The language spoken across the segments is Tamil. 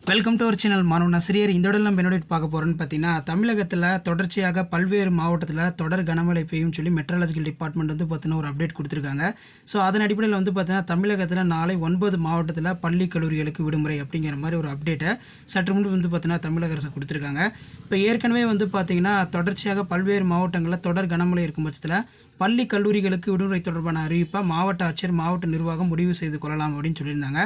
Welcome to our channel. மாணவ ஆசிரியர். இந்த உடல் நம்ம என்னோட பார்க்க போகிறோன்னு பார்த்தீங்கன்னா, தமிழகத்தில் தொடர்ச்சியாக பல்வேறு மாவட்டத்தில் தொடர் கனமழை பெய்யும் சொல்லி மெட்ரலாஜிக்கல் டிபார்ட்மெண்ட் வந்து பார்த்தீங்கன்னா ஒரு அப்டேட் கொடுத்துருக்காங்க. ஸோ அதன் அடிப்படையில் வந்து பார்த்தீங்கன்னா தமிழகத்தில் நாளை 9 மாவட்டத்தில் பள்ளி கல்லூரிகளுக்கு விடுமுறை அப்படிங்கிற மாதிரி ஒரு அப்டேட்டை சற்று முன்பு வந்து பார்த்தீங்கன்னா தமிழக அரசு கொடுத்துருக்காங்க. இப்போ ஏற்கனவே வந்து பார்த்தீங்கன்னா தொடர்ச்சியாக பல்வேறு மாவட்டங்களில் தொடர் கனமழை இருக்கும் பட்சத்தில் பள்ளி கல்லூரிகளுக்கு விடுமுறை தொடர்பான அறிவிப்பை மாவட்ட ஆட்சியர் மாவட்ட நிர்வாகம் முடிவு செய்து கொள்ளலாம் அப்படின்னு சொல்லியிருந்தாங்க.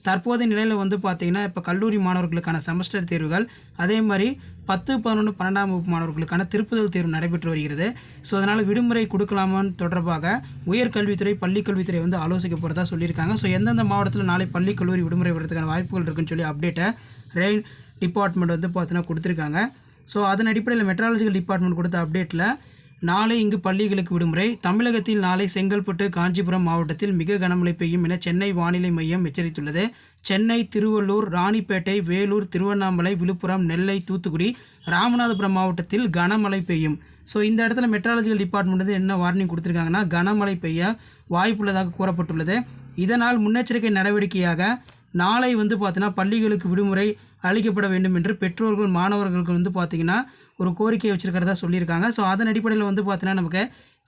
தற்போதைய நிலையில் வந்து பார்த்திங்கன்னா இப்போ கல்லூரி மாணவர்களுக்கான செமஸ்டர் தேர்வுகள், அதே மாதிரி 10, 11, 12ஆம் வகுப்பு மாணவர்களுக்கான திருப்புதல் தேர்வு நடைபெற்று வருகிறது. ஸோ அதனால் விடுமுறை கொடுக்கலாமான்னு தொடர்பாக உயர்கல்வித்துறை பள்ளிக்கல்வித்துறை வந்து ஆலோசிக்க போகிறதா சொல்லியிருக்காங்க. ஸோ எந்தெந்த மாவட்டத்தில் நாளை பள்ளி கல்லூரி விடுமுறை விடுறதுக்கான வாய்ப்புகள் இருக்குன்னு சொல்லி அப்டேட்டை ரெயின் டிபார்ட்மெண்ட் வந்து பார்த்தீங்கன்னா கொடுத்துருக்காங்க. ஸோ அதன் அடிப்படையில் மெட்ராலஜிக்கல் டிபார்ட்மெண்ட் கொடுத்த அப்டேட்டில் நாளை இங்கு பள்ளிகளுக்கு விடுமுறை. தமிழகத்தில் நாளை செங்கல்பட்டு, காஞ்சிபுரம் மாவட்டத்தில் மிக கனமழை பெய்யும் என சென்னை வானிலை மையம் எச்சரித்துள்ளது. சென்னை, திருவள்ளூர், ராணிப்பேட்டை, வேலூர், திருவண்ணாமலை, விழுப்புரம், நெல்லை, தூத்துக்குடி, ராமநாதபுரம் மாவட்டத்தில் கனமழை பெய்யும். ஸோ இந்த இடத்துல மெட்ராலஜிக்கல் டிபார்ட்மெண்ட் வந்து என்ன வார்னிங் கொடுத்துருக்காங்கன்னா, கனமழை பெய்ய வாய்ப்புள்ளதாக கூறப்பட்டுள்ளது. இதனால் முன்னெச்சரிக்கை நடவடிக்கையாக நாளை வந்து பார்த்தீங்கன்னா பள்ளிகளுக்கு விடுமுறை அளிக்கப்பட வேண்டும் என்று பெற்றோர்கள் மாணவர்களுக்கு வந்து பார்த்திங்கன்னா ஒரு கோரிக்கை வச்சுருக்கிறதா சொல்லியிருக்காங்க. ஸோ அதன் அடிப்படையில் வந்து பார்த்தீங்கன்னா நமக்கு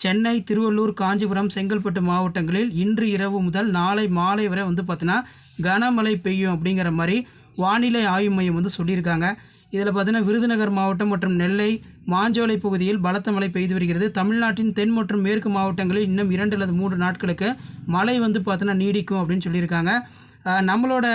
சென்னை, திருவள்ளூர், காஞ்சிபுரம், செங்கல்பட்டு மாவட்டங்களில் இன்று இரவு முதல் நாளை மாலை வரை வந்து பார்த்தீங்கன்னா கனமழை பெய்யும் அப்படிங்கிற மாதிரி வானிலை ஆய்வு மையம் வந்து சொல்லியிருக்காங்க. இதில் பார்த்தீங்கன்னா விருதுநகர் மாவட்டம் மற்றும் நெல்லை, மாஞ்சோலை பகுதியில் பலத்த மழை பெய்து வருகிறது. தமிழ்நாட்டின் தென் மற்றும் மேற்கு மாவட்டங்களில் இன்னும் 2 அல்லது 3 நாட்களுக்கு மழை வந்து பார்த்தீங்கன்னா நீடிக்கும் அப்படின்னு சொல்லியிருக்காங்க. நம்மளோட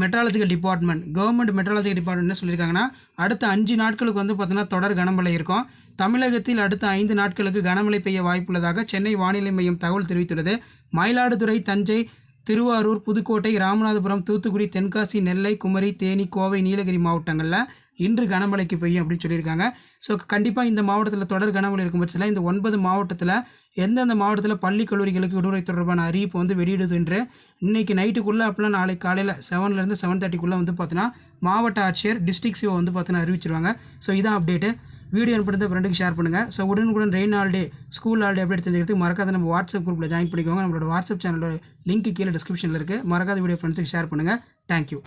meteorological department, government meteorological department என்ன சொல்லியிருக்காங்கன்னா, அடுத்த 5 நாட்களுக்கு வந்து பார்த்தீங்கன்னா தொடர் கனமழை இருக்கும். தமிழகத்தில் அடுத்த 5 நாட்களுக்கு கனமழை பெய்ய வாய்ப்புள்ளதாக சென்னை வானிலை மையம் தகவல் தெரிவித்துள்ளது. மயிலாடுதுறை, தஞ்சை, திருவாரூர், புதுக்கோட்டை, ராமநாதபுரம், தூத்துக்குடி, தென்காசி, நெல்லை, குமரி, தேனி, கோவை, நீலகிரி மாவட்டங்களில் இன்று கனமழைக்கு பெய்யும் அப்படின்னு சொல்லியிருக்காங்க. ஸோ கண்டிப்பாக இந்த மாவட்டத்தில் தொடர் கனமழை இருக்கும் பட்சத்தில் இந்த 9 மாவட்டத்தில் எந்தெந்த மாவட்டத்தில் பள்ளி கல்லூரிகளுக்கு விடுமுறை தொடர்பான அறிவிப்பு வந்து வெளியிடுது என்று இன்றைக்கி நைட்டுக்குள்ளே அப்படின்னா நாளைக்கு காலையில் 7லேருந்து 7:30க்குள்ளே வந்து பார்த்தீங்கன்னா மாவட்ட ஆட்சியர் டிஸ்ட்ரிக்ட் சிஓ வந்து பார்த்தீங்கன்னா அறிவிச்சிருவாங்க. ஸோ இதான் அப்டேட்டு. வீடியோ அனுப்பிட்டு ஃப்ரெண்டுக்கு ஷேர் பண்ணுங்கள். ஸோ உடனுக்குடன் rain holiday, school holiday update தெரிஞ்சுக்கிறதுக்கு மறக்காத நம்ம வாட்ஸ்அப் குரூப்பில் ஜாயின் பண்ணிக்கோங்க. நம்மளோட வாட்ஸ்அப் சேனலோட லிங்க் கீழே டிஸ்கிரிப்ஷனில் இருக்குது. மறக்காத வீடியோ ஃப்ரெண்ட்ஸுக்கு ஷேர் பண்ணுங்கள். தேங்க்யூ.